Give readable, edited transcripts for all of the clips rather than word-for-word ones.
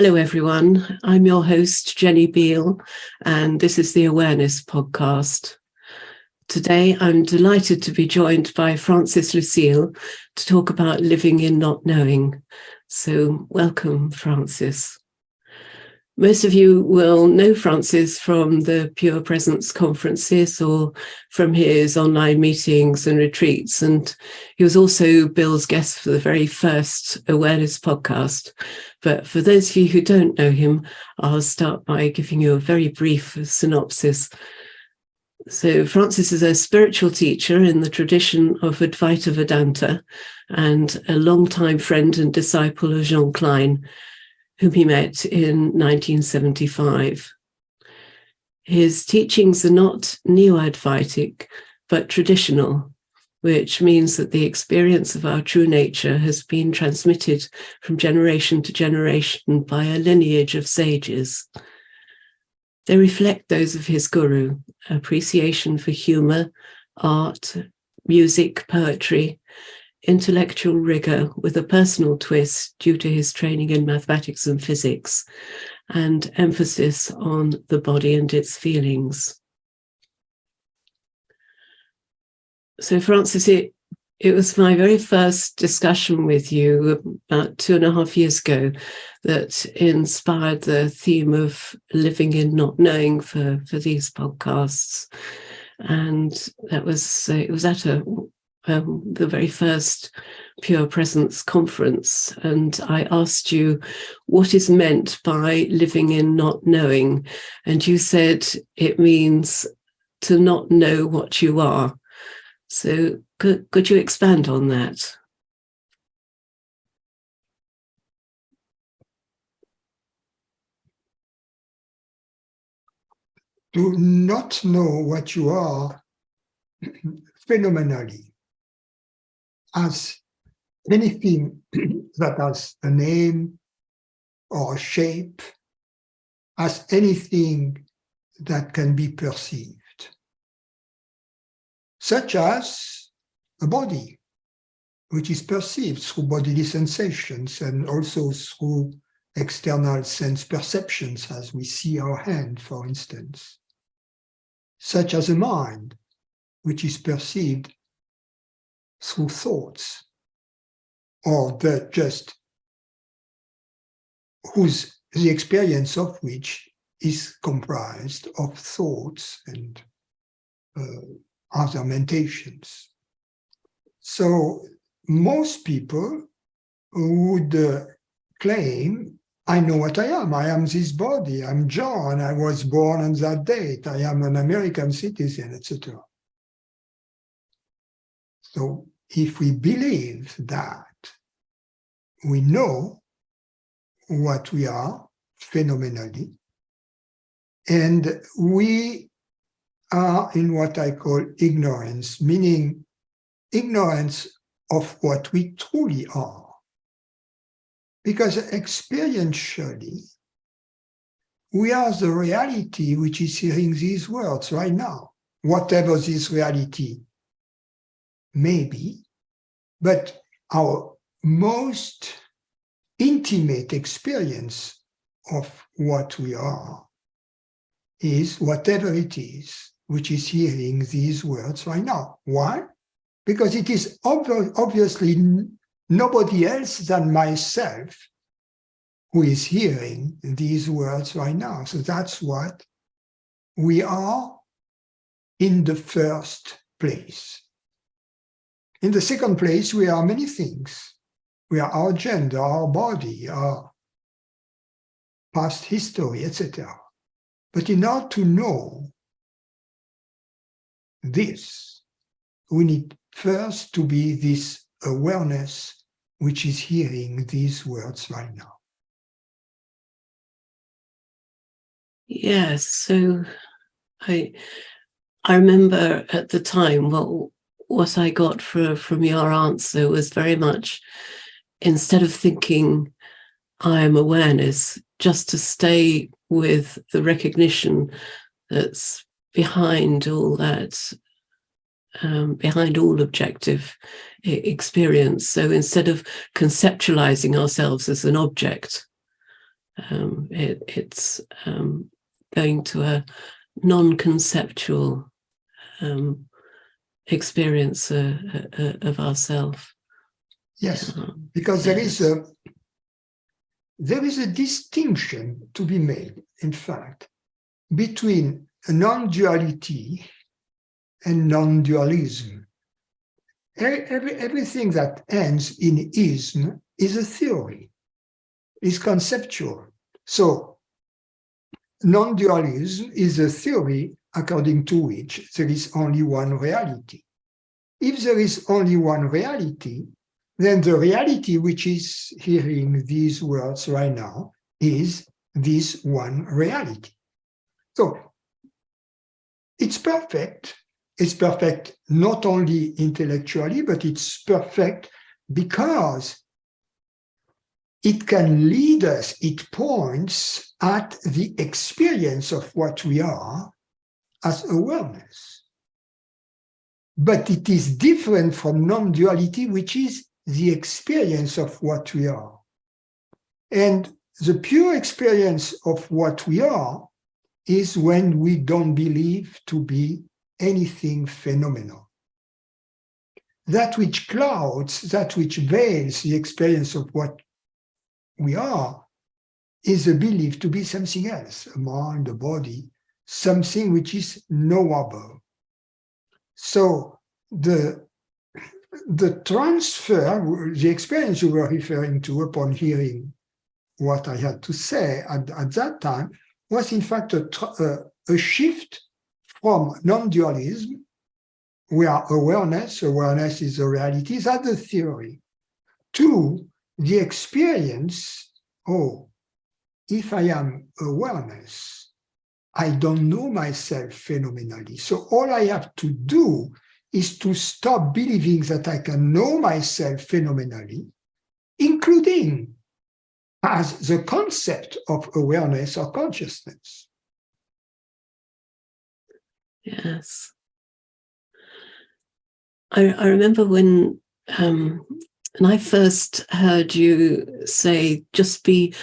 Hello, everyone. I'm your host, Jenny Beal, and this is the Awareness Podcast. Today, I'm delighted to be joined by Lucille to talk about living in not knowing. So welcome, Francis. Most of you will know Francis from the Pure Presence conferences or from his online meetings and retreats. And he was also Bill's guest for the very first Awareness podcast. But for those of you who don't know him, I'll start by giving you a very brief synopsis. So Francis is a spiritual teacher in the tradition of Advaita Vedanta and a longtime friend and disciple of Jean Klein, whom he met in 1975. His teachings are not neo-Advaitic, but traditional, which means that the experience of our true nature has been transmitted from generation to generation by a lineage of sages. They reflect those of his guru, appreciation for humor, art, music, poetry, intellectual rigor with a personal twist due to his training in mathematics and physics, and emphasis on the body and its feelings. So Francis, it was my very first discussion with you about 2.5 years ago that inspired the theme of living in not knowing for these podcasts. And it was at the very first Pure Presence conference, and I asked you what is meant by living in not knowing, and you said it means to not know what you are. So could you expand on that? To not know what you are phenomenally, as anything that has a name or a shape, as anything that can be perceived, such as a body, which is perceived through bodily sensations and also through external sense perceptions, as we see our hand, for instance, such as a mind, which is perceived through thoughts, or the experience of which is comprised of thoughts and other mentations. So most people would claim, I know what I am this body, I'm John, I was born on that date, I am an American citizen, etc. So if we believe that we know what we are phenomenally, and we are in what I call ignorance, meaning ignorance of what we truly are. Because experientially, we are the reality which is hearing these words right now, whatever this reality maybe, but our most intimate experience of what we are is whatever it is which is hearing these words right now. Why? Because it is obviously nobody else than myself who is hearing these words right now. So that's what we are in the first place. In the second place, we are many things. We are our gender, our body, our past history, etc. But in order to know this, we need first to be this awareness which is hearing these words right now. Yes, so I remember at the time, what I got from your answer was very much, instead of thinking I am awareness, just to stay with the recognition that's behind all that, behind all objective experience. So instead of conceptualizing ourselves as an object, It's going to a non-conceptual experience of ourself. Yes, because there is a distinction to be made, in fact, between non-duality and non-dualism. Everything that ends in ism is a theory, is conceptual. So non-dualism is a theory according to which there is only one reality. If there is only one reality, then the reality which is hearing these words right now is this one reality. So it's perfect. It's perfect not only intellectually, but it's perfect because it can lead us, it points at the experience of what we are as awareness. But it is different from non-duality, which is the experience of what we are. And the pure experience of what we are is when we don't believe to be anything phenomenal. That which clouds, that which veils the experience of what we are is a belief to be something else, a mind, a body, something which is knowable. So the transfer, the experience you were referring to upon hearing what I had to say at that time was in fact a shift from non-dualism, where awareness is a reality, that's the theory, to the experience, if I am awareness, I don't know myself phenomenally. So all I have to do is to stop believing that I can know myself phenomenally, including as the concept of awareness or consciousness. Yes. I remember when I first heard you say, just be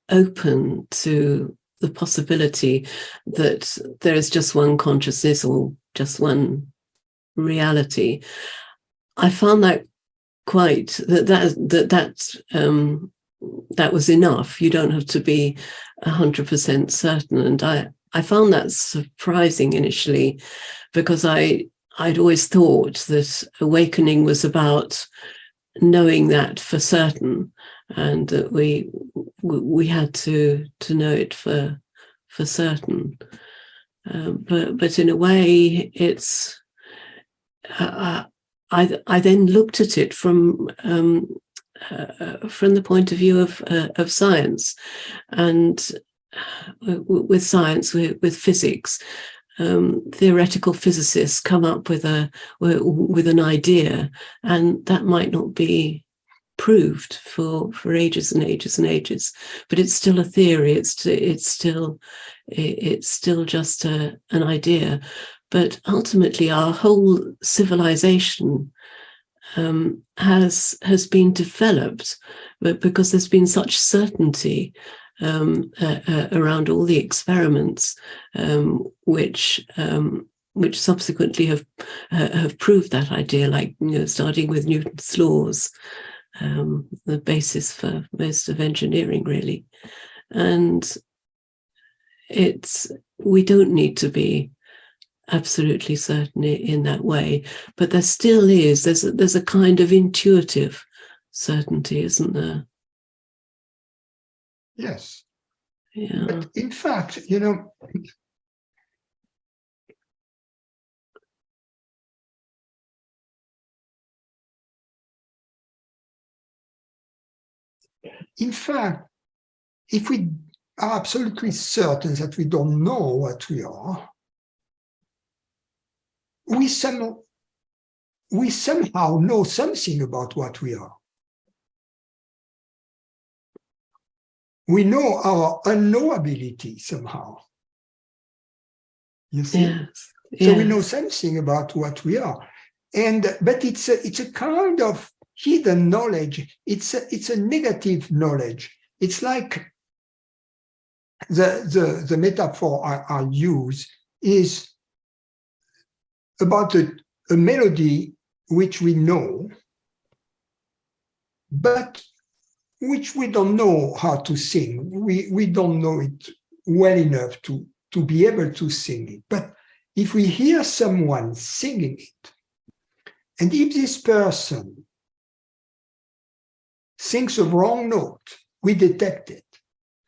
open to the possibility that there is just one consciousness or just one reality. I found that quite that was enough. You don't have to be 100% certain. And I found that surprising initially, because I'd always thought that awakening was about knowing that for certain, and that we had to know it for certain. But in a way, it's I then looked at it from the point of view of science, and with science, with physics. Theoretical physicists come up with an idea, and that might not be proved for ages and ages and ages, but it's still a theory. It's still just an idea. But ultimately, our whole civilization has been developed, but because there's been such certainty around all the experiments, which subsequently have proved that idea, like starting with Newton's laws, the basis for most of engineering, really. And we don't need to be absolutely certain in that way, but there still is. There's a kind of intuitive certainty, isn't there? Yes. Yeah. But in fact, if we are absolutely certain that we don't know what we are, we somehow know something about what we are. We know our unknowability somehow. You see? Yes. So we know something about what we are. But it's a kind of hidden knowledge. It's a negative knowledge. It's like the metaphor I use is about a melody which we know, but which we don't know how to sing. We don't know it well enough to be able to sing it. But if we hear someone singing it, and if this person sings a wrong note, we detect it.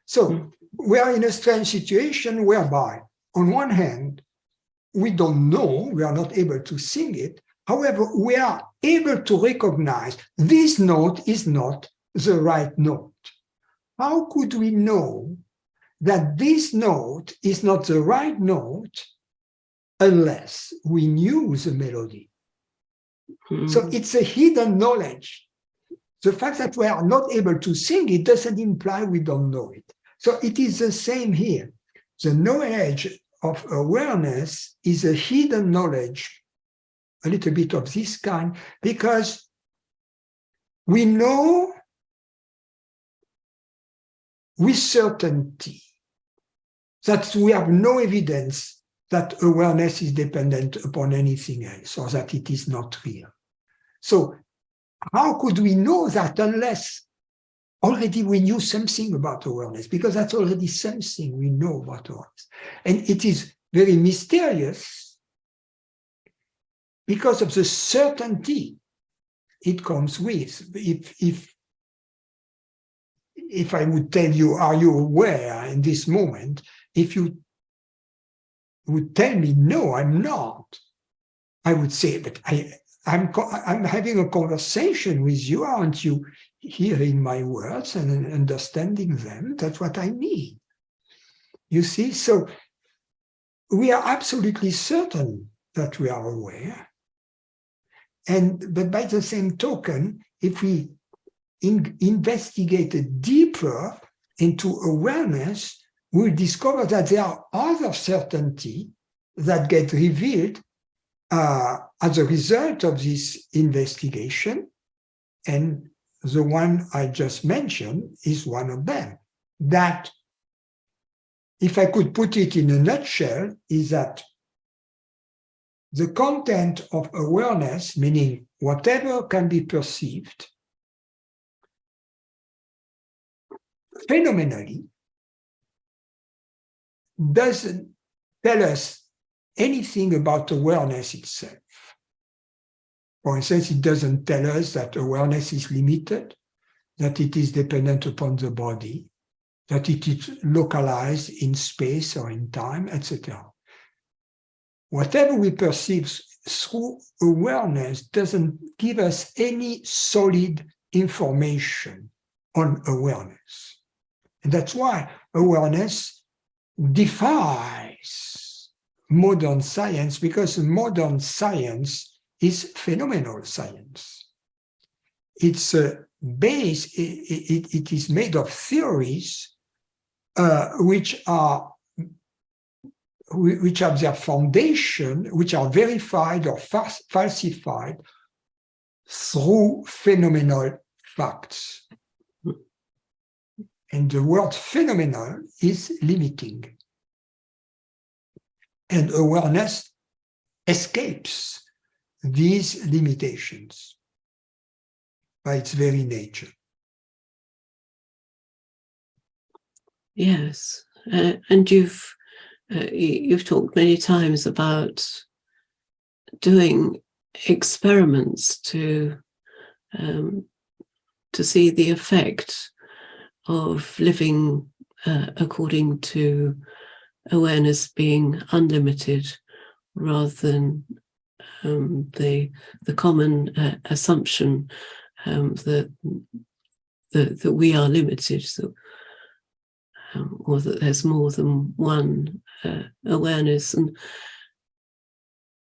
So we are in a strange situation whereby, on one hand, we don't know, we are not able to sing it. However, we are able to recognize this note is not the right note. How could we know that this note is not the right note unless we knew the melody? So it's a hidden knowledge. The fact that we are not able to sing it doesn't imply we don't know it. So it is the same here. The knowledge of awareness is a hidden knowledge, a little bit of this kind, because we know with certainty that we have no evidence that awareness is dependent upon anything else or that it is not real. So how could we know that unless already we knew something about awareness? Because that's already something we know about awareness. And it is very mysterious because of the certainty it comes with. If I would tell you, are you aware in this moment? If you would tell me, no, I'm not, I would say, but I'm having a conversation with you. Aren't you hearing my words and understanding them? That's what I mean. You see, so we are absolutely certain that we are aware. But by the same token, if we investigated deeper into awareness, we'll discover that there are other certainty that get revealed as a result of this investigation. And the one I just mentioned is one of them. That, if I could put it in a nutshell, is that the content of awareness, meaning whatever can be perceived, phenomenally, doesn't tell us anything about awareness itself. For instance, it doesn't tell us that awareness is limited, that it is dependent upon the body, that it is localized in space or in time, etc. Whatever we perceive through awareness doesn't give us any solid information on awareness. And that's why awareness defies modern science, because modern science is phenomenal science. It's based, it is made of theories which have their foundation, which are verified or falsified through phenomenal facts. And the word phenomenal is limiting. And awareness escapes these limitations by its very nature. Yes, and you've talked many times about doing experiments to see the effect of living according to awareness being unlimited, rather than the common assumption that we are limited, or that there's more than one awareness. And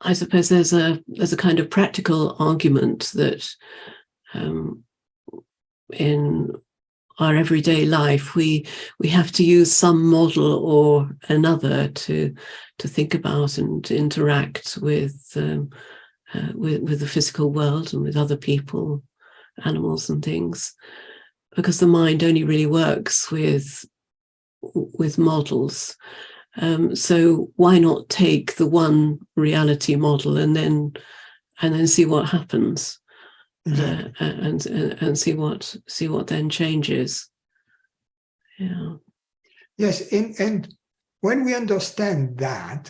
I suppose there's a kind of practical argument that in our everyday life we have to use some model or another to think about and interact with the physical world and with other people, animals and things, because the mind only really works with with models. So why not take the one reality model and then see what happens, Exactly. and see what then changes. Yeah. Yes, and when we understand that,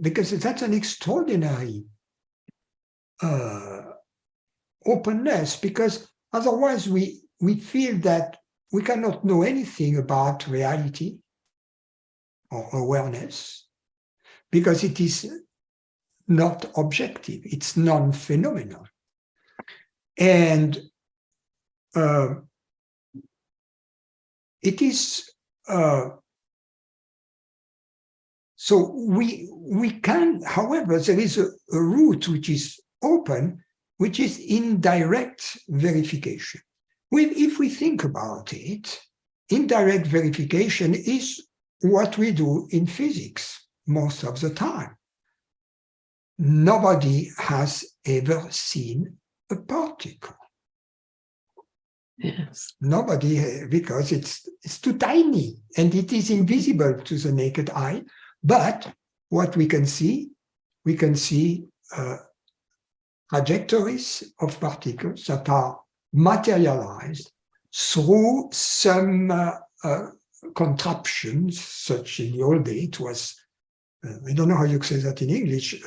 because that's an extraordinary openness, because otherwise we feel that we cannot know anything about reality or awareness, because it is not objective, it's non-phenomenal. And it is so we can, however, there is a route which is open, which is indirect verification. If we think about it, indirect verification is what we do in physics most of the time. Nobody has ever seen a particle. Yes. Nobody, because it's too tiny and it is invisible to the naked eye. But what we can see trajectories of particles that are materialized through some contraptions, such in the old day it was, I don't know how you say that in English,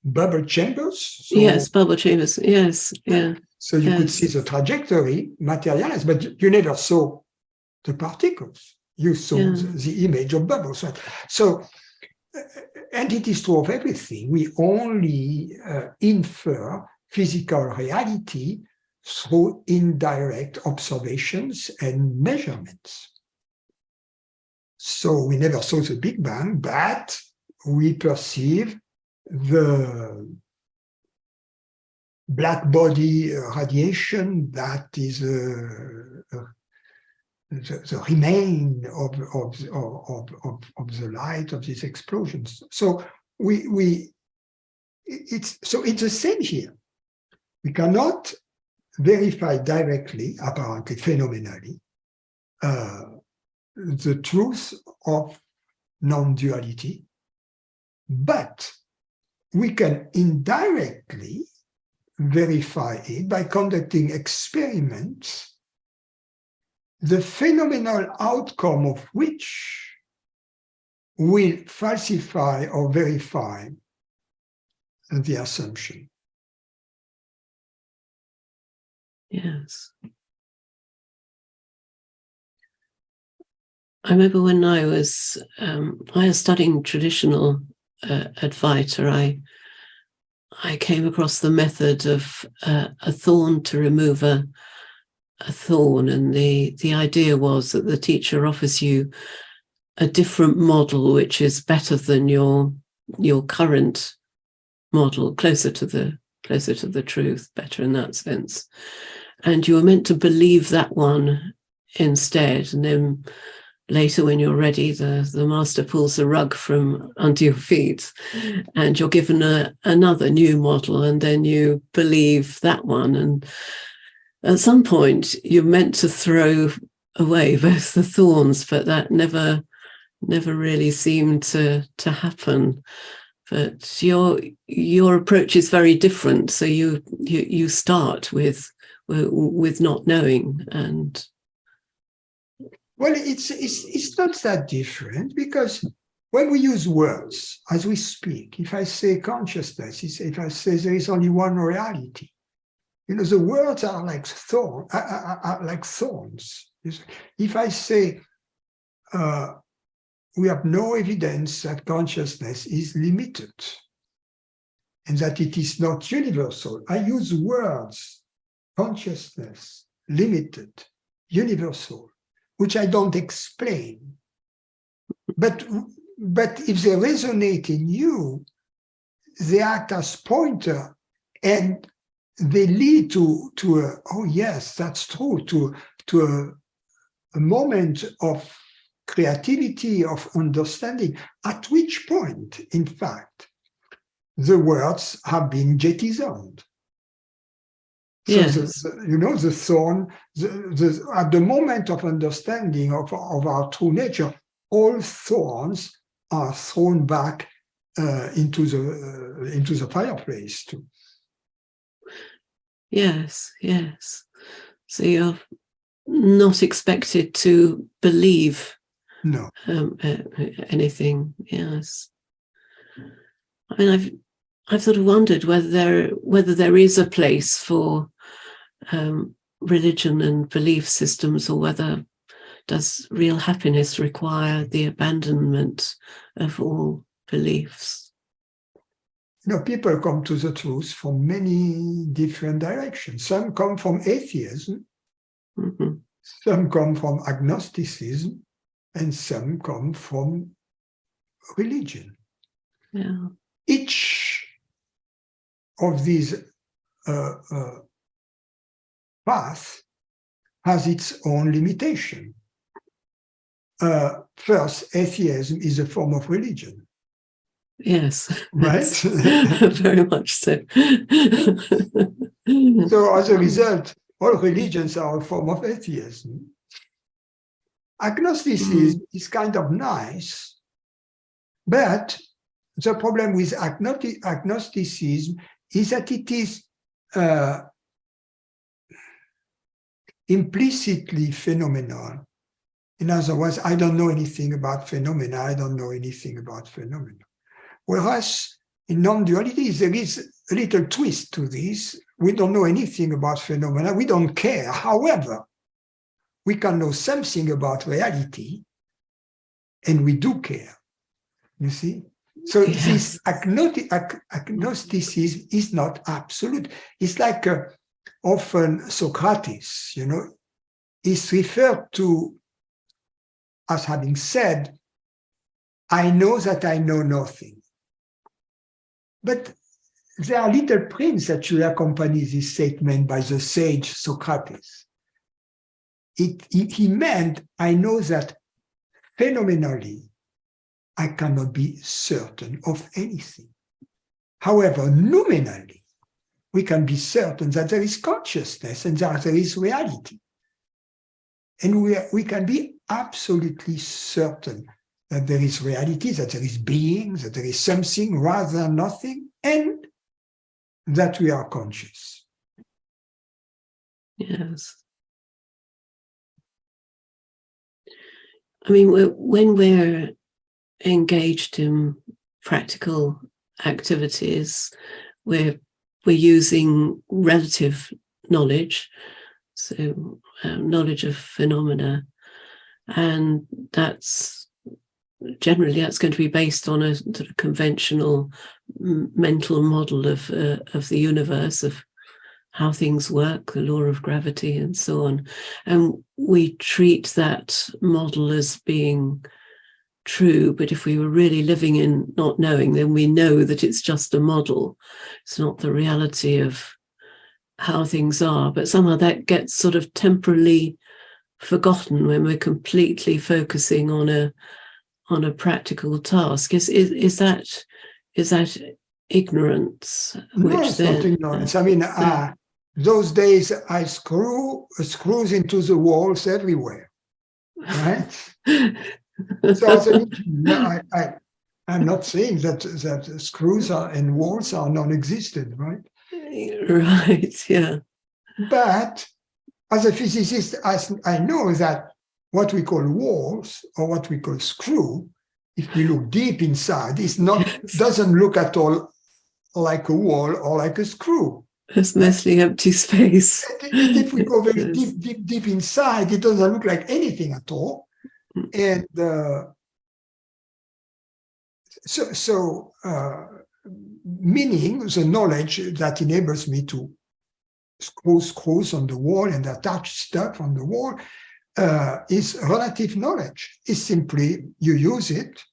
bubble chambers. So, yes, bubble chambers. Yes, yeah. So you could see the trajectory materialized, but you never saw the particles. You saw the image of bubbles. Right? So, and it is true of everything. We only infer physical reality through indirect observations and measurements. So we never saw the Big Bang, but we perceive the black body radiation that is the remain of the light of these explosions. So it's the same here. We cannot verify directly, apparently phenomenally, the truth of non-duality, but we can indirectly verify it by conducting experiments, the phenomenal outcome of which will falsify or verify the assumption. Yes. I remember when I was studying traditional Advaita, I came across the method of a thorn to remove a thorn, and the idea was that the teacher offers you a different model which is better than your current model, closer to the truth, better in that sense, and you were meant to believe that one instead, and then later, when you're ready, the master pulls the rug from under your feet and you're given another new model, and then you believe that one. And at some point, you're meant to throw away both the thorns, but that never really seemed to happen. But your approach is very different. So you start with not knowing, and well, it's not that different, because when we use words as we speak, if I say consciousness, if I say there is only one reality, the words are like thorns. If I say we have no evidence that consciousness is limited and that it is not universal, I use words, consciousness, limited, universal, which I don't explain. But if they resonate in you, they act as pointer, and they lead to oh yes, that's true, to a moment of creativity, of understanding, at which point, in fact, the words have been jettisoned. So Yes. the thorn, at the moment of understanding of our true nature, all thorns are thrown back into the fireplace too. Yes, yes. So you're not expected to believe No. anything. Yes. I mean, I've sort of wondered whether there is a place for religion and belief systems, or whether does real happiness require the abandonment of all beliefs. People come to the truth from many different directions. Some come from atheism, some come from agnosticism, and some come from religion. Yeah. Each of these paths has its own limitation. First, atheism is a form of religion. Yes, right? Very much so. So as a result, all religions are a form of atheism. Agnosticism is kind of nice, but the problem with agnosticism is that it is implicitly phenomenal. In other words, I don't know anything about phenomena, I don't know anything about phenomena. Whereas in non-duality, there is a little twist to this. We don't know anything about phenomena, we don't care. However, we can know something about reality, and we do care, you see? So this agnosticism is not absolute. It's like often Socrates, is referred to as having said, I know that I know nothing. But there are little prints that should accompany this statement by the sage Socrates. He meant, I know that phenomenally, I cannot be certain of anything. However, nominally, we can be certain that there is consciousness and that there is reality. And we can be absolutely certain that there is reality, that there is being, that there is something rather than nothing, and that we are conscious. Yes. I mean, when we're engaged in practical activities, we're using relative knowledge, so knowledge of phenomena, and that's going to be based on a sort of conventional mental model of the universe, of how things work, the law of gravity and so on. And we treat that model as being true, but if we were really living in not knowing, then we know that it's just a model. It's not the reality of how things are, but somehow that gets sort of temporarily forgotten when we're completely focusing on a practical task. Is that ignorance? No, it's not ignorance. I mean, those days I screws into the walls everywhere, right? So as an engineer, I'm not saying that screws and walls are non-existent, right? Right, yeah. But as a physicist, I know that what we call walls or what we call screw, if we look deep inside, doesn't look at all like a wall or like a screw. It's mostly empty space. If we go very deep inside, it doesn't look like anything at all. And meaning the knowledge that enables me to screw screws on the wall and attach stuff on the wall is relative knowledge. It's simply you use it,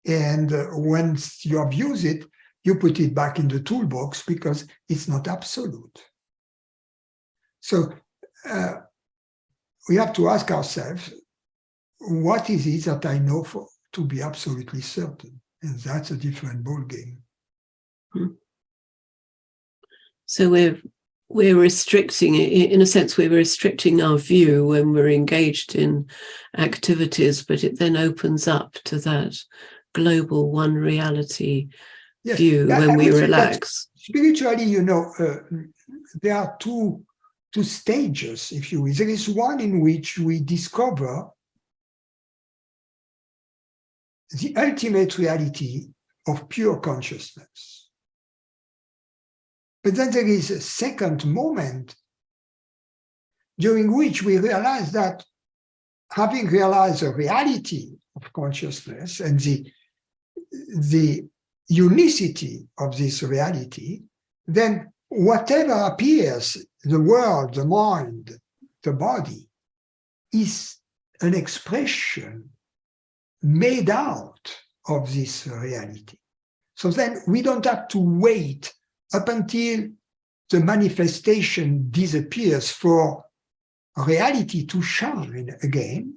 and once you abuse it, you put it back in the toolbox because it's not absolute. So we have to ask ourselves, what is it that I know to be absolutely certain? And that's a different ballgame. So we're we're restricting, in a sense, we're restricting our view when we're engaged in activities, but it then opens up to that global one reality view when we relax. Spiritually, there are two stages, if you will. There is one in which we discover the ultimate reality of pure consciousness. But then there is a second moment during which we realize that, having realized the reality of consciousness and the unicity of this reality, then whatever appears, the world, the mind, the body, is an expression made out of this reality. So then we don't have to wait up until the manifestation disappears for reality to shine again,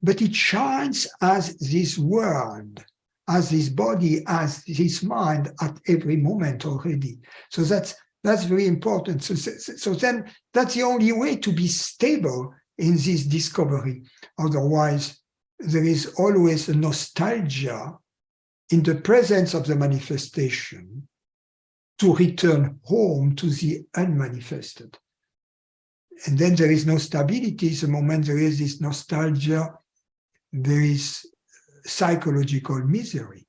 but it shines as this world, as this body, as this mind at every moment already. So that's very important. So then that's the only way to be stable in this discovery. Otherwise, there is always a nostalgia in the presence of the manifestation to return home to the unmanifested. And then there is no stability. The moment there is this nostalgia, there is psychological misery.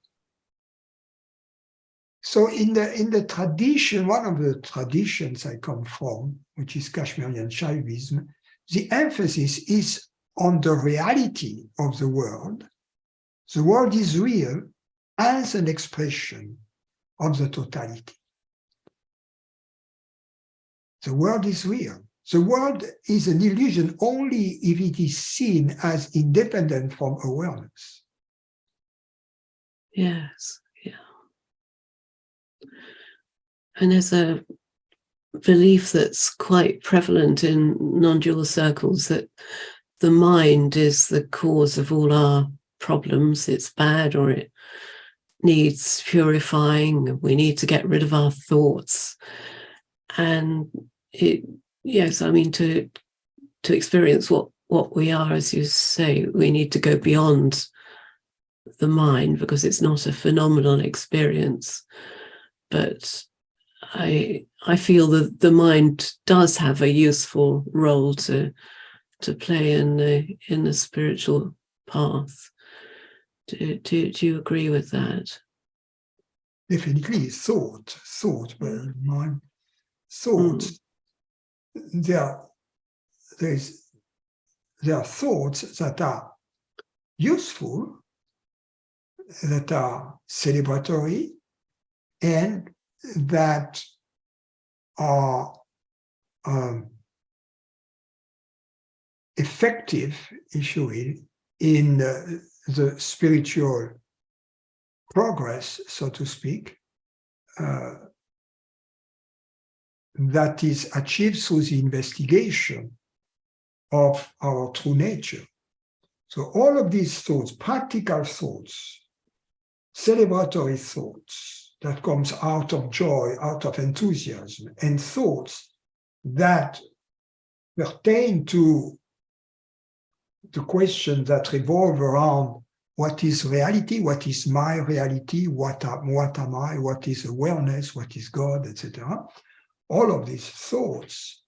So in the tradition, one of the traditions I come from, which is Kashmirian Shaivism, the emphasis is on the reality of the world. The world is real as an expression of the totality. The world is real. The world is an illusion only if it is seen as independent from awareness. Yes, yeah. And there's a belief that's quite prevalent in non-dual circles that the mind is the cause of all our problems. It's bad, or it needs purifying. We need to get rid of our thoughts. And yes, I mean, to experience what we are, as you say, we need to go beyond the mind, because it's not a phenomenal experience. But I feel that the mind does have a useful role to play in the spiritual path. Do you agree with that? Definitely, thought, but mind, thought. There are thoughts that are useful, that are celebratory, and that are effective, if you will, in the spiritual progress, so to speak, that is achieved through the investigation of our true nature. So all of these thoughts, practical thoughts, celebratory thoughts that comes out of joy, out of enthusiasm, and thoughts that pertain to the questions that revolve around what is reality, what is my reality, what am I, what is awareness, what is God, etc. All of these thoughts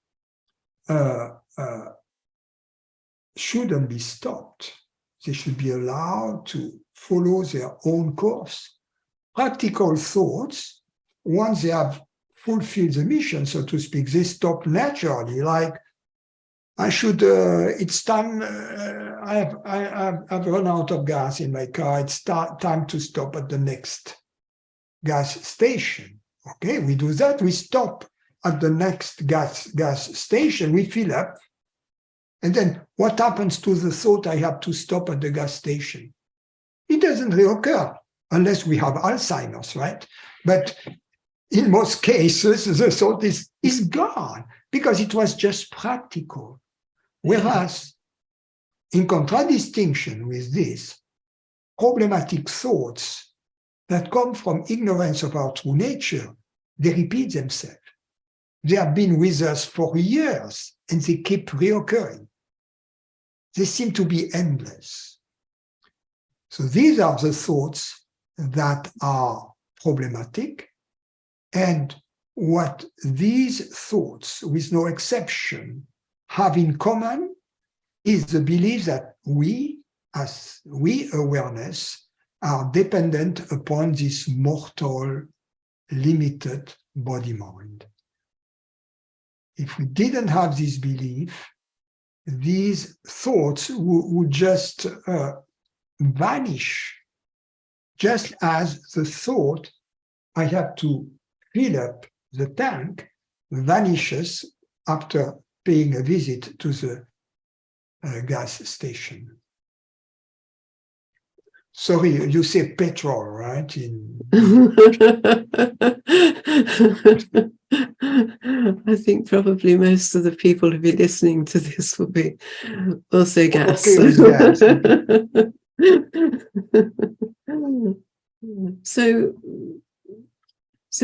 shouldn't be stopped. They should be allowed to follow their own course. Practical thoughts, once they have fulfilled the mission, so to speak, they stop naturally. Like, it's time, I've run out of gas in my car, it's time to stop at the next gas station. Okay, we do that, we stop at the next gas station, we fill up, and then what happens to the thought I have to stop at the gas station? It doesn't reoccur, unless we have Alzheimer's, right? But in most cases, the thought is gone, because it was just practical. Whereas, in contradistinction with this, problematic thoughts that come from ignorance of our true nature, they repeat themselves. They have been with us for years and they keep reoccurring. They seem to be endless. So these are the thoughts that are problematic. And what these thoughts, with no exception, have in common is the belief that we, as we awareness, are dependent upon this mortal, limited body-mind. If we didn't have this belief, these thoughts would just vanish, just as the thought, I have to fill up the tank, vanishes after paying a visit to the gas station. Sorry, you say petrol, right? I think probably most of the people who be listening to this will be also gas. Okay with gas. Okay. So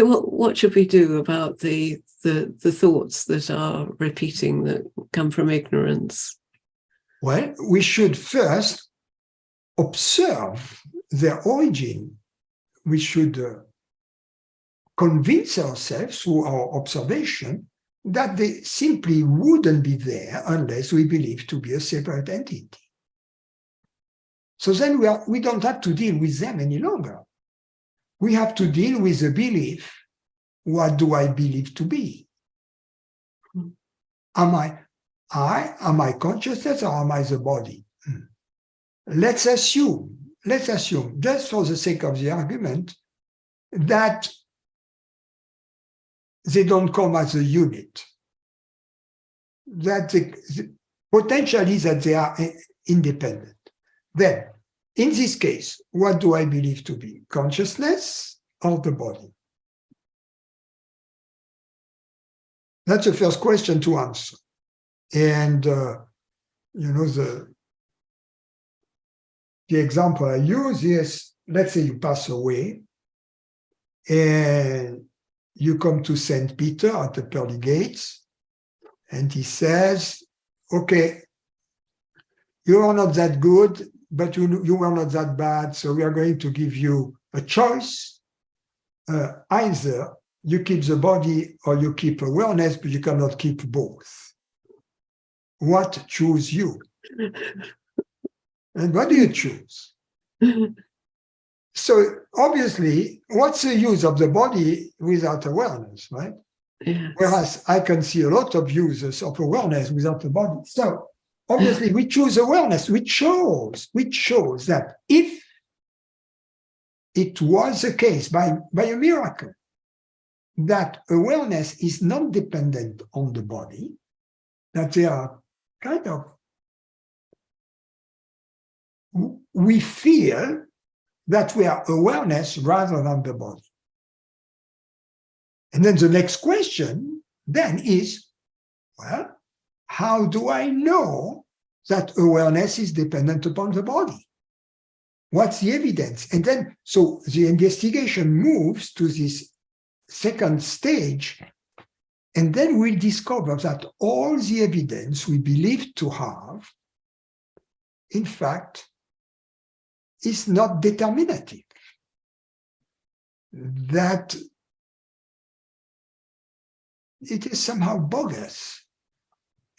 what should we do about the thoughts that are repeating, that come from ignorance? Well, we should first observe their origin. We should convince ourselves through our observation that they simply wouldn't be there unless we believe to be a separate entity. So then we don't have to deal with them any longer. We have to deal with the belief, what do I believe to be? Am I consciousness, or am I the body? Let's assume, just for the sake of the argument, that they don't come as a unit, that potentially that they are independent. Then, in this case, what do I believe to be? Consciousness or the body? That's the first question to answer. And, the example I use is, let's say you pass away and you come to St. Peter at the pearly gates, and he says, okay, you are not that good, but you are not that bad, so we are going to give you a choice. Either you keep the body or you keep awareness, but you cannot keep both. What choose you? And what do you choose? So obviously, what's the use of the body without awareness, right? Yes. Whereas I can see a lot of uses of awareness without the body. So obviously, we choose awareness. We chose that if it was the case by a miracle that awareness is not dependent on the body, that they are kind of, we feel that we are awareness rather than the body. And then the next question then is, well, how do I know that awareness is dependent upon the body? What's the evidence? And then, so the investigation moves to this second stage, and then we'll discover that all the evidence we believe to have, in fact, is not determinative. That it is somehow bogus,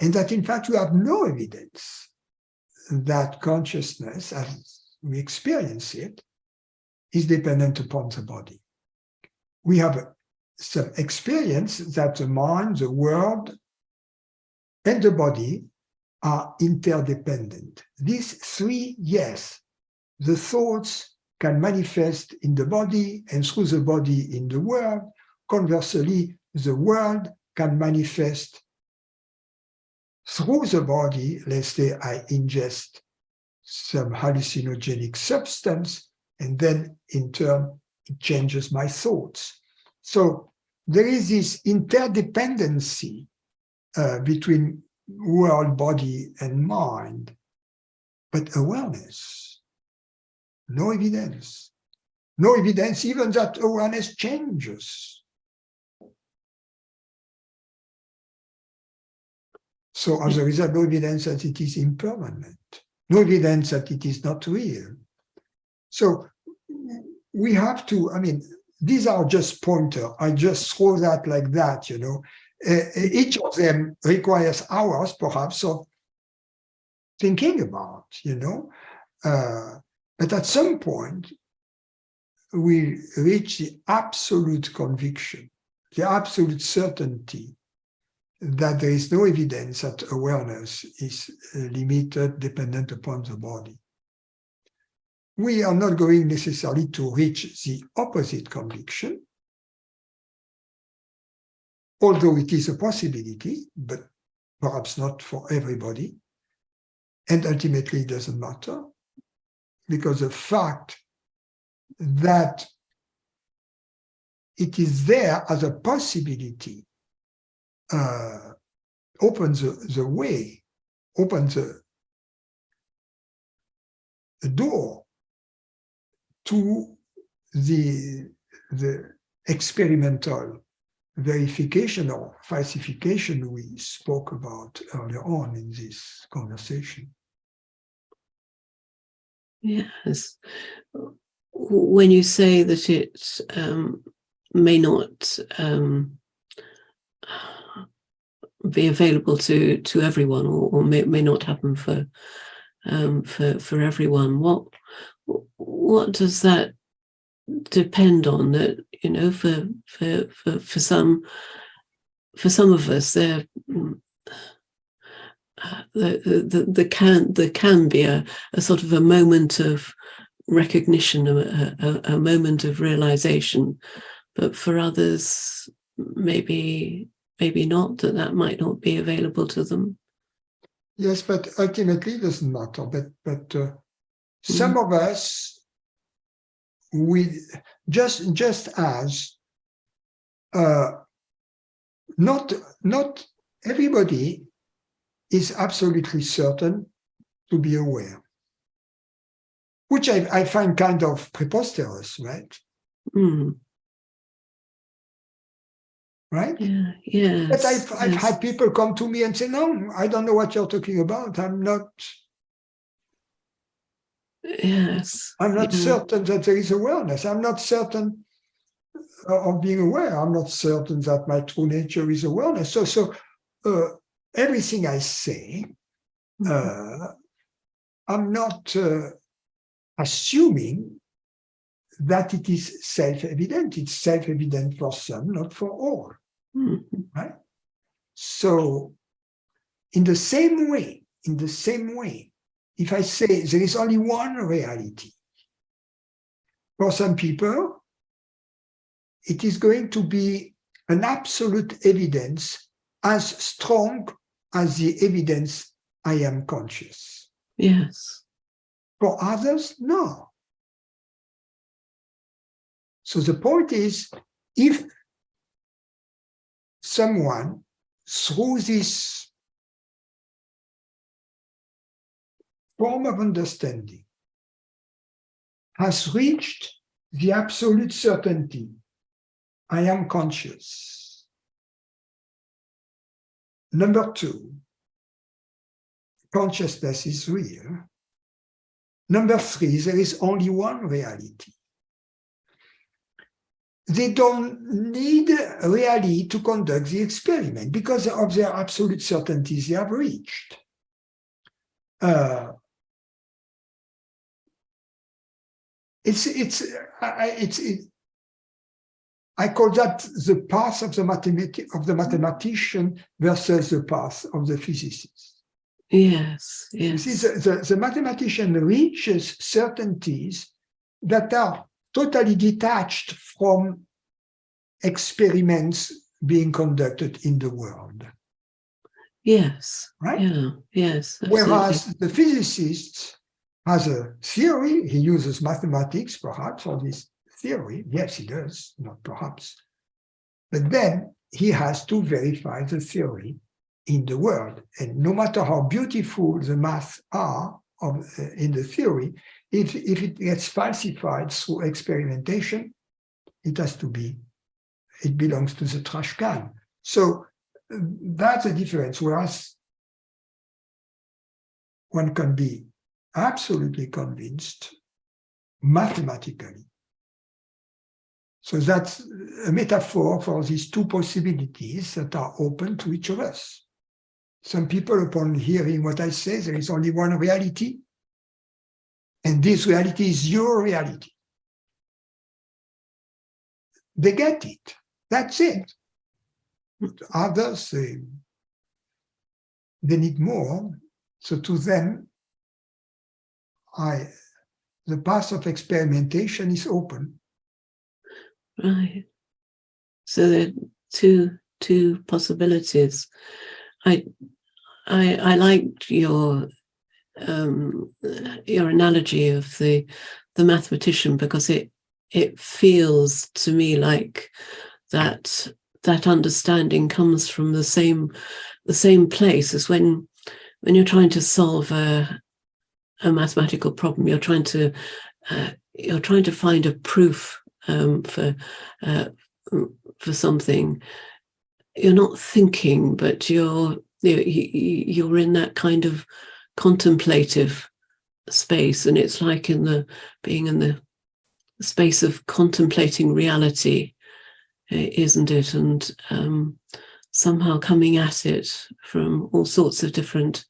and that in fact we have no evidence that consciousness, as we experience it, is dependent upon the body. We have some experience that the mind, the world, and the body are interdependent. These three, yes, the thoughts can manifest in the body and through the body in the world. Conversely, the world can manifest through the body. Let's say I ingest some hallucinogenic substance, and then in turn, it changes my thoughts. So there is this interdependency between world, body, and mind, but awareness, no evidence. No evidence even that awareness changes. So as a result, no evidence that it is impermanent, no evidence that it is not real. So we have to, I mean, these are just pointers. I just throw that like that, you know. Each of them requires hours, perhaps, of thinking about, you know. But at some point, we reach the absolute conviction, the absolute certainty that there is no evidence that awareness is limited, dependent upon the body. We are not going necessarily to reach the opposite conviction, although it is a possibility, but perhaps not for everybody. And ultimately, it doesn't matter, because the fact that it is there as a possibility opens the way, opens the door to the experimental verification or falsification we spoke about earlier on in this conversation. Yes. When you say that it may not be available to everyone, or may not happen for everyone, what does that depend on? That, you know, for some of us, there can be a sort of a moment of recognition, a moment of realization, but for others, maybe not, that might not be available to them. Yes, but ultimately it doesn't matter. But some of us, we just as not everybody is absolutely certain to be aware, which I find kind of preposterous, right? Right? Yeah, yes. But I've had people come to me and say, no, I don't know what you're talking about. I'm not certain that there is awareness. I'm not certain of being aware. I'm not certain that my true nature is awareness. So everything I say, I'm not assuming that it is self-evident. It's self-evident for some, not for all. Right? So in the same way, if I say there is only one reality, for some people, it is going to be an absolute evidence as strong as the evidence I am conscious. Yes. For others, no. So the point is, if someone, through this form of understanding, has reached the absolute certainty, I am conscious. Number two, consciousness is real. Number three, there is only one reality. They don't need really to conduct the experiment because of their absolute certainties they have reached. I call that the path of the mathematician versus the path of the physicist. Yes. You see, the mathematician reaches certainties that are totally detached from experiments being conducted in the world. Yes. Right? Yeah. Yes. Absolutely. Whereas the physicist has a theory, he uses mathematics perhaps for this theory. Yes, he does, not perhaps. But then he has to verify the theory in the world. And no matter how beautiful the math are in the theory, if it gets falsified through experimentation, it belongs to the trash can. So that's the difference. Whereas one can be absolutely convinced mathematically. So that's a metaphor for these two possibilities that are open to each of us. Some people, upon hearing what I say, there is only one reality, and this reality is your reality. They get it. That's it. Others, they need more. So to them, the path of experimentation is open. Right. So there are two possibilities. I liked your analogy of the mathematician, because it feels to me like that understanding comes from the same place as when you're trying to solve a mathematical problem. You're trying to find a proof for something. You're not thinking, but you're in that kind of contemplative space, and it's like being in the space of contemplating reality, isn't it? And somehow coming at it from all sorts of different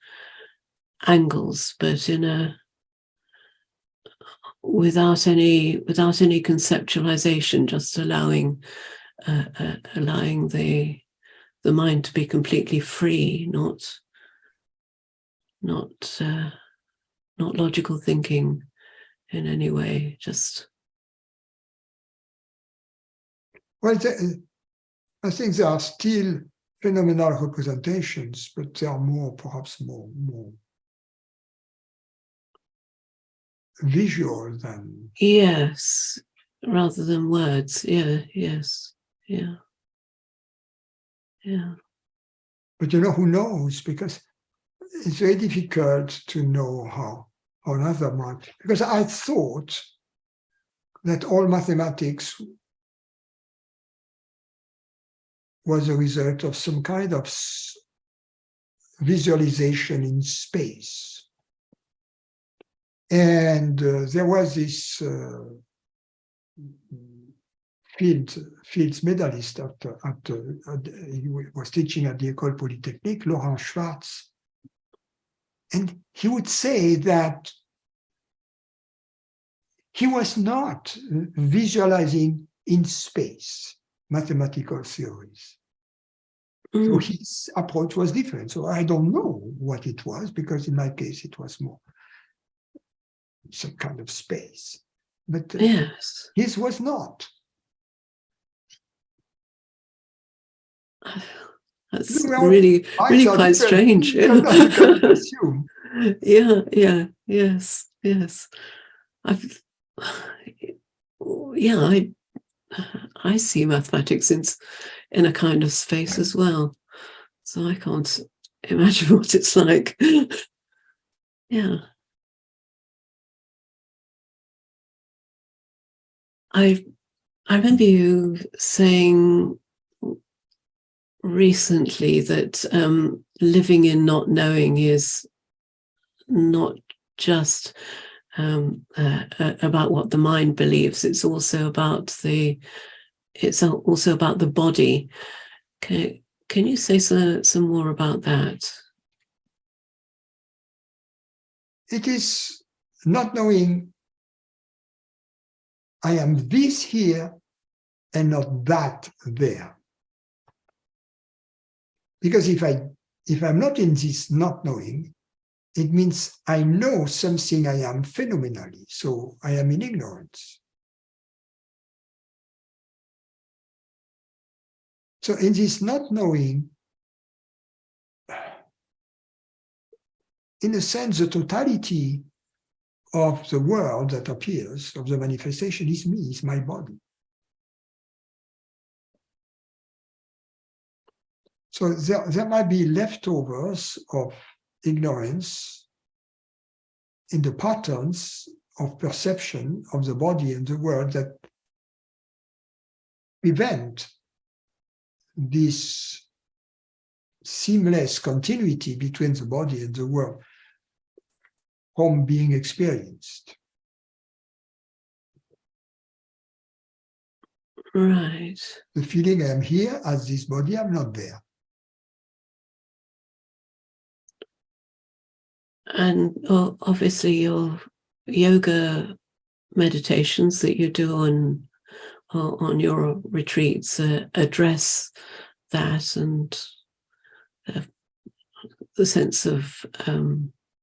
angles, but without any conceptualization, just allowing the mind to be completely free, not logical thinking in any way. Just well, I think there are still phenomenal representations, but they are perhaps more visual than. Yes, rather than words. Yeah. Yes. Yeah. Yeah. But who knows? Because it's very difficult to know how another mind. Because I thought that all mathematics was a result of some kind of visualization in space. And there was this Fields medalist he was teaching at the École Polytechnique, Laurent Schwartz. And he would say that he was not visualizing in space mathematical theories. So his approach was different. So I don't know what it was, because in my case, it was more some kind of space. But Yes. his was not. That's really quite strange. You cannot assume. Yeah. Yes. I see mathematics in a kind of space as well. So I can't imagine what it's like. Yeah. I remember you saying recently that living in not knowing is not just about what the mind believes. It's also about the body. Can you say some more about that? It is not knowing I am this here and not that there. Because if I'm not in this not knowing, it means I know something I am phenomenally, so I am in ignorance. So in this not knowing, in a sense, the totality of the world that appears, of the manifestation, is me, is my body. So there might be leftovers of ignorance in the patterns of perception of the body and the world that prevent this seamless continuity between the body and the world. from being experienced. Right. The feeling I am here as this body, I'm not there. And obviously your yoga meditations that you do on your retreats address that and the sense of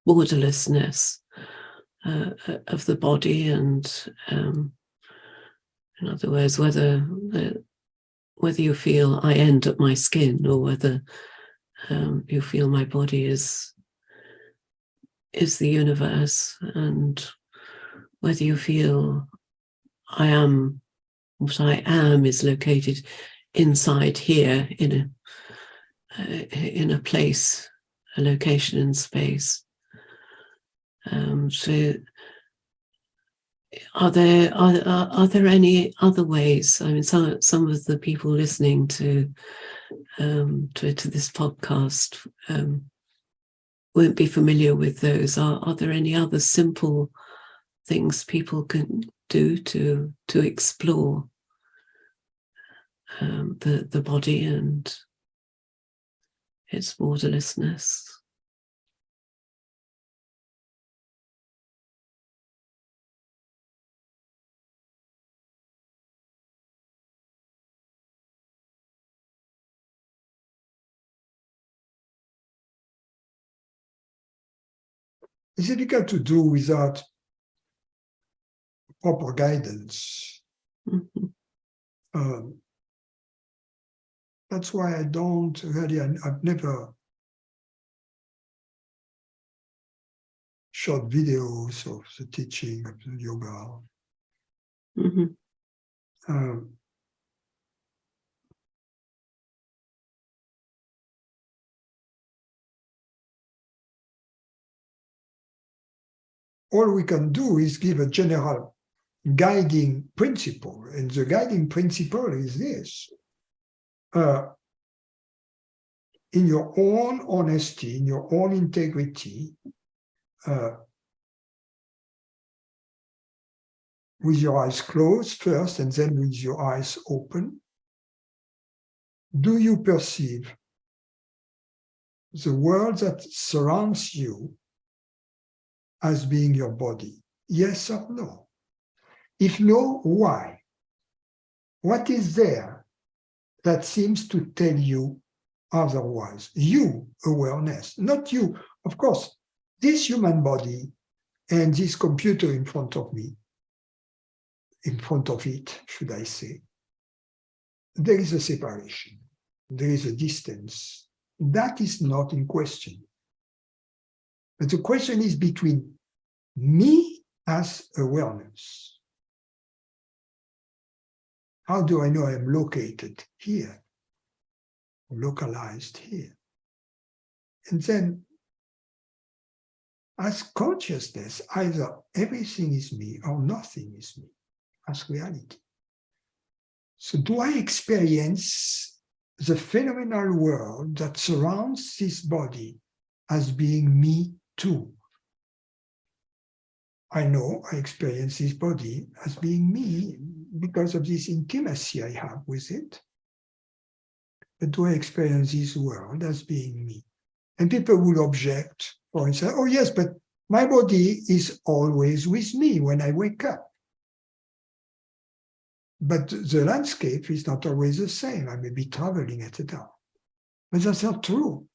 borderlessness of the body, and in other words, whether you feel I end at my skin, or whether you feel my body is the universe, and whether you feel I am what I am is located inside here in a place, a location in space. So are there any other ways? I mean, some of the people listening to this podcast won't be familiar with those. Are there any other simple things people can do to explore the body and its borderlessness? It's difficult to do without proper guidance. Mm-hmm. That's why I don't really, I've never shot videos of the teaching of the yoga. Mm-hmm. All we can do is give a general guiding principle. And the guiding principle is this. In your own honesty, in your own integrity, with your eyes closed first and then with your eyes open, do you perceive the world that surrounds you as being your body? Yes or no? If no, why? What is there that seems to tell you otherwise? You, awareness, not you. Of course, this human body and this computer in front of me, in front of it, should I say, there is a separation. There is a distance. That is not in question. But the question is between me as awareness. How do I know I am located here, localized here? And then, as consciousness, either everything is me or nothing is me, as reality. So do I experience the phenomenal world that surrounds this body as being me too? I know I experience this body as being me because of this intimacy I have with it. But do I experience this world as being me? And people will object or say, oh yes, but my body is always with me when I wake up. But the landscape is not always the same. I may be traveling at a time. But that's not true.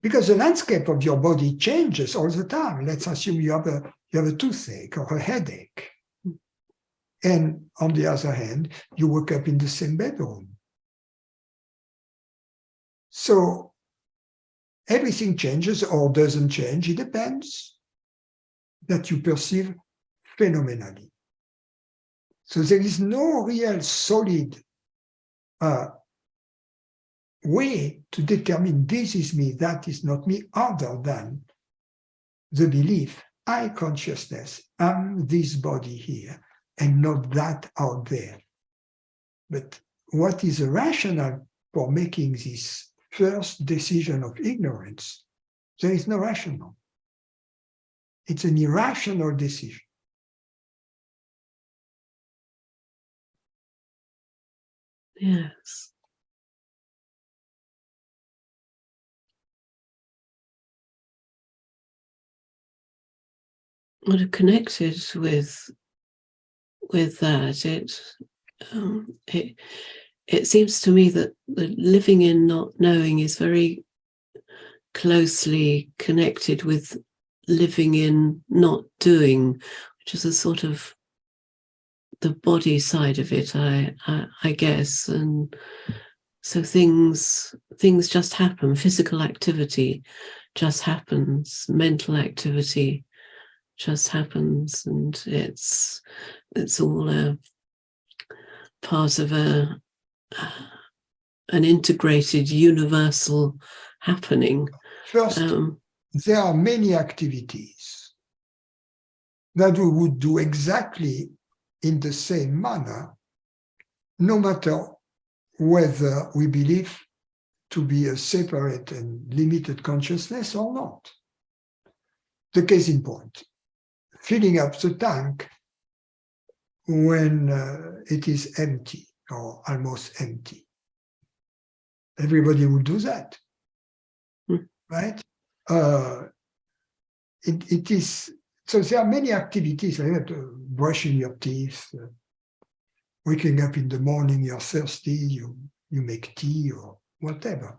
Because the landscape of your body changes all the time. Let's assume you have a toothache or a headache. And on the other hand, you wake up in the same bedroom. So everything changes or doesn't change. It depends that you perceive phenomenally. So there is no real solid way to determine this is me, that is not me, other than the belief, I consciousness, am this body here, and not that out there. But what is the rationale for making this first decision of ignorance? There is no rationale. It's an irrational decision. Yes. What are connected with that? It seems to me that the living in not knowing is very closely connected with living in not doing, which is a sort of the body side of it, I guess. And so things just happen. Physical activity just happens. Mental activity just happens, and it's all a part of an integrated universal happening. First, there are many activities that we would do exactly in the same manner, no matter whether we believe to be a separate and limited consciousness or not. The case in point, filling up the tank when it is empty or almost empty. Everybody would do that, right? It is, so there are many activities, like brushing your teeth, waking up in the morning, you're thirsty, you make tea or whatever.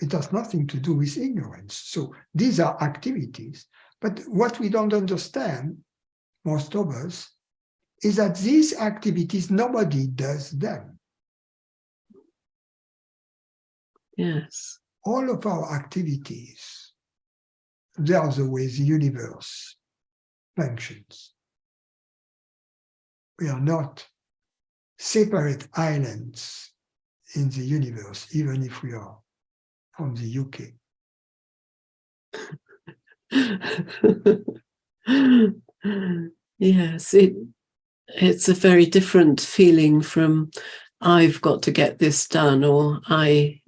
It has nothing to do with ignorance. So these are activities. But what we don't understand, most of us, is that these activities, nobody does them. Yes. All of our activities, they are the way the universe functions. We are not separate islands in the universe, even if we are from the UK. Yes, it's a very different feeling from I've got to get this done, or I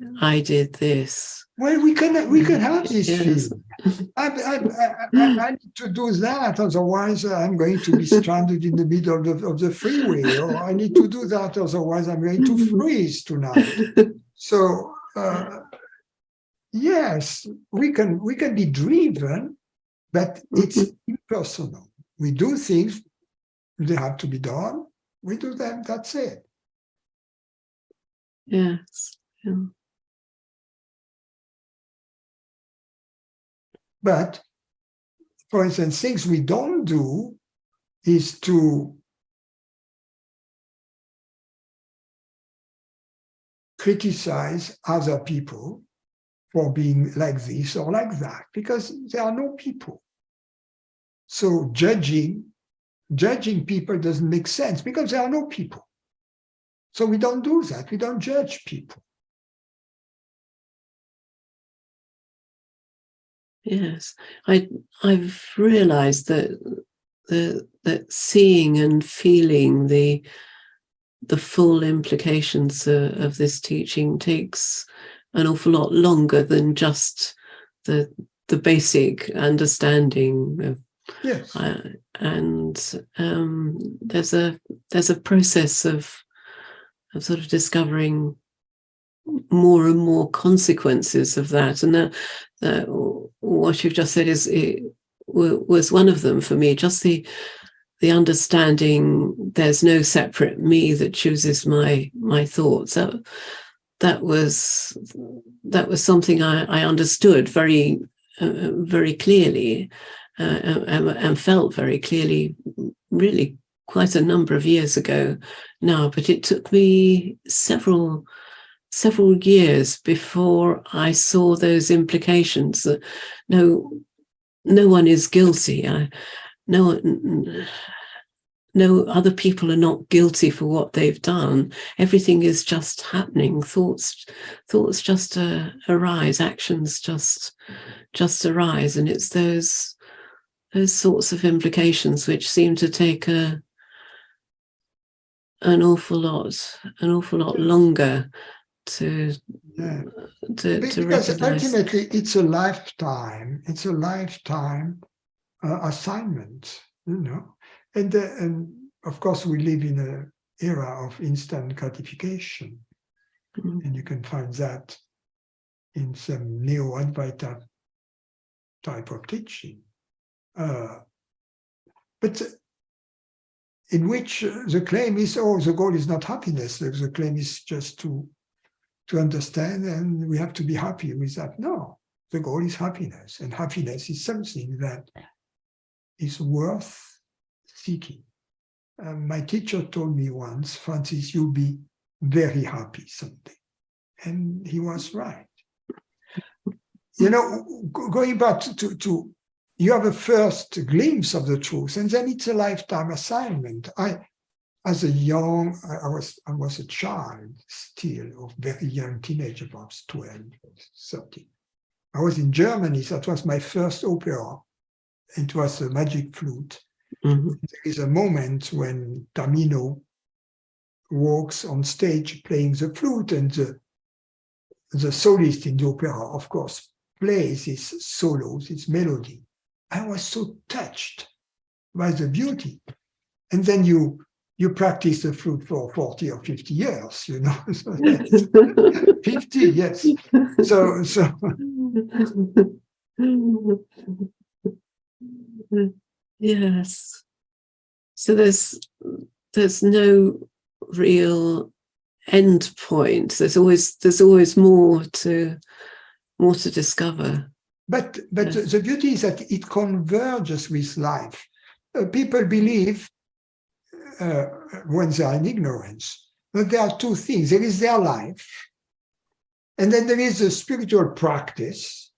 did this. Well, we can have this Yes. feeling. I need to do that, otherwise I'm going to be stranded in the middle of the freeway, or I need to do that, otherwise I'm going to freeze tonight. So yes, we can be driven, but it's impersonal. We do things, they have to be done, we do them, that's it. Yes. Yeah. But, for instance, things we don't do is to criticize other people for being like this or like that, because there are no people. So judging people doesn't make sense because there are no people. So we don't do that. We don't judge people. Yes, I've realized that seeing and feeling the full implications of this teaching takes an awful lot longer than just the basic understanding of. Yes. And there's a process of sort of discovering more and more consequences of that, and what you've just said was one of them for me. Just the understanding there's no separate me that chooses my thoughts. That was something I understood very clearly and felt very clearly, really quite a number of years ago now. But it took me several years before I saw those implications that no one is guilty. No other people are not guilty for what they've done. Everything is just happening. Thoughts just arise. Actions just arise, and it's those sorts of implications which seem to take an awful lot longer to because recognize. ultimately it's a lifetime assignment, and of course we live in an era of instant gratification, and you can find that in some neo-Advaita type of teaching, but in which the claim is, oh, the goal is not happiness. The claim is just to understand, and we have to be happy with that. No, the goal is happiness, and happiness is something that is worth seeking. My teacher told me once, Francis, you'll be very happy someday. And he was right. Going back to you have a first glimpse of the truth, and then it's a lifetime assignment. As a young, I was a child still, of very young teenager, about 12, 13. I was in Germany, that was my first opera. It was a magic flute. Mm-hmm. There is a moment when Tamino walks on stage playing the flute, and the soloist in the opera, of course, plays his solos, his melody. I was so touched by the beauty. And then you practice the flute for 40 or 50 years, So 50, yes. So yes. So there's no real end point. There's always more to discover. But the beauty is that it converges with life. People believe when they are in ignorance that there are two things. There is their life, and then there is a spiritual practice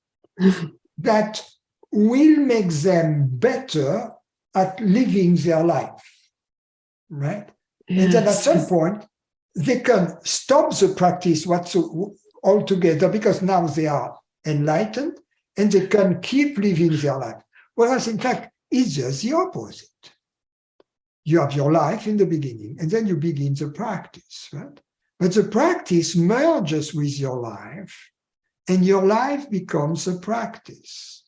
that will make them better at living their life, right? Yes. And then at some point, they can stop the practice altogether, because now they are enlightened and they can keep living their life. Whereas, in fact, it's just the opposite. You have your life in the beginning, and then you begin the practice, right? But the practice merges with your life, and your life becomes a practice.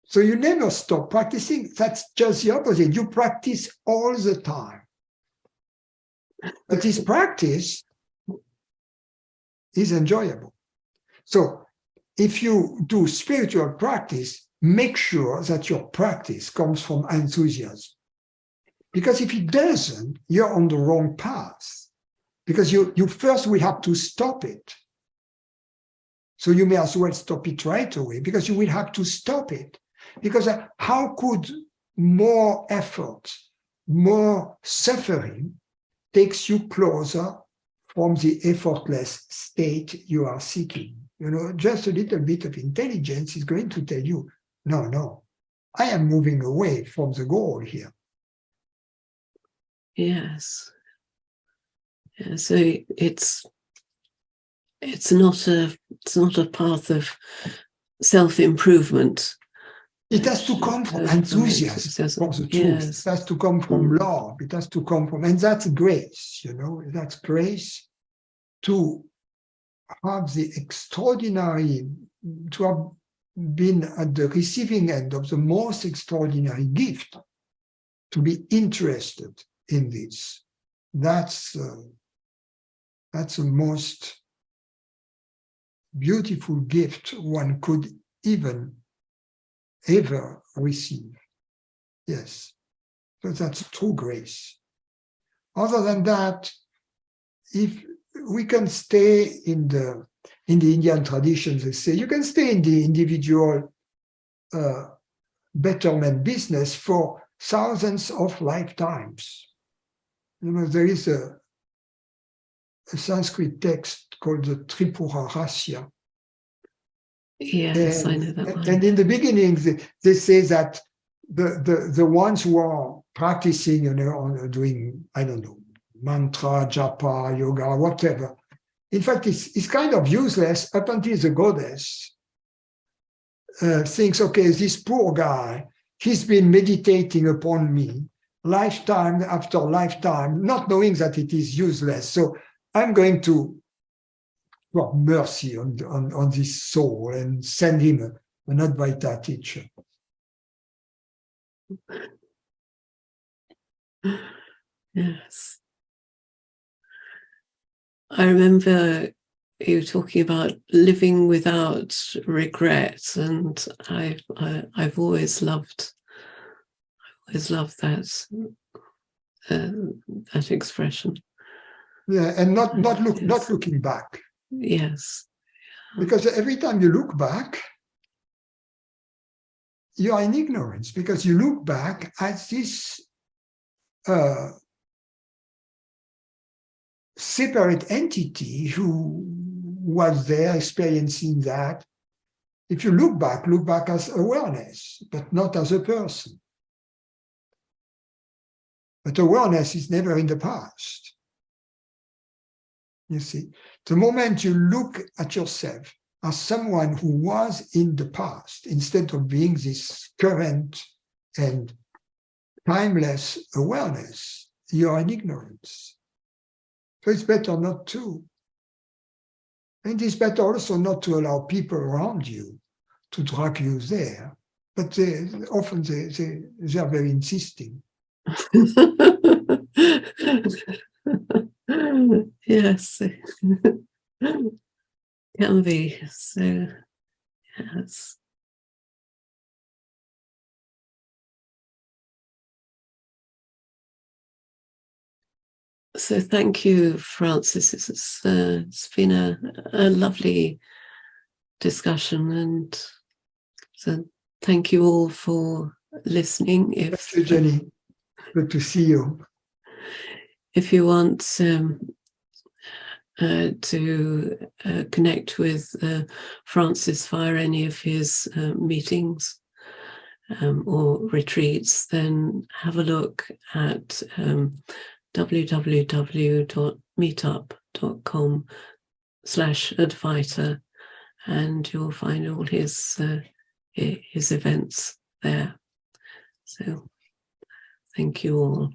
So you never stop practicing. That's just the opposite. You practice all the time. But this practice is enjoyable. So if you do spiritual practice, make sure that your practice comes from enthusiasm. Because if it doesn't, you're on the wrong path. Because you first will have to stop it. So you may as well stop it right away, because you will have to stop it. Because how could more effort, more suffering takes you closer from the effortless state you are seeking? Just a little bit of intelligence is going to tell you, no, I am moving away from the goal here. Yes. Yeah, so it's not a path of self-improvement. It has to come from enthusiasm, from the truth. Yes. It has to come from love. It has to come from, and that's grace, that's grace to have the extraordinary, to have been at the receiving end of the most extraordinary gift, to be interested in this. That's the most beautiful gift one could ever receive. Yes. So that's true grace. Other than that, if we can stay in the Indian traditions, they say you can stay in the individual betterment business for thousands of lifetimes. There is a Sanskrit text called the Tripura Rasya. Yes, I know that one. And in the beginning, they say that the ones who are practicing, doing, I don't know, mantra, japa, yoga, whatever, in fact, it's kind of useless up until the goddess thinks, okay, this poor guy, he's been meditating upon me lifetime after lifetime, not knowing that it is useless. So I'm going to have mercy on this soul and send him an Advaita teacher. Yes. I remember you talking about living without regret, and I've always loved that that expression. Yeah, and not Yes. looking back. Yes. Because every time you look back, you are in ignorance, because you look back at this separate entity who was there experiencing that. If you look back as awareness, but not as a person. But awareness is never in the past. You see, the moment you look at yourself as someone who was in the past, instead of being this current and timeless awareness, you are in ignorance. So it's better not to. And it's better also not to allow people around you to drag you there. But often they are very insisting. Yes. Can be. So, yes. So thank you, Francis. It's been a lovely discussion, and so thank you all for listening. Thank you, Jenny. Good to see you. If you want to connect with Francis via any of his meetings or retreats, then have a look at www.meetup.com/Advaita, and you'll find all his events there. So thank you all.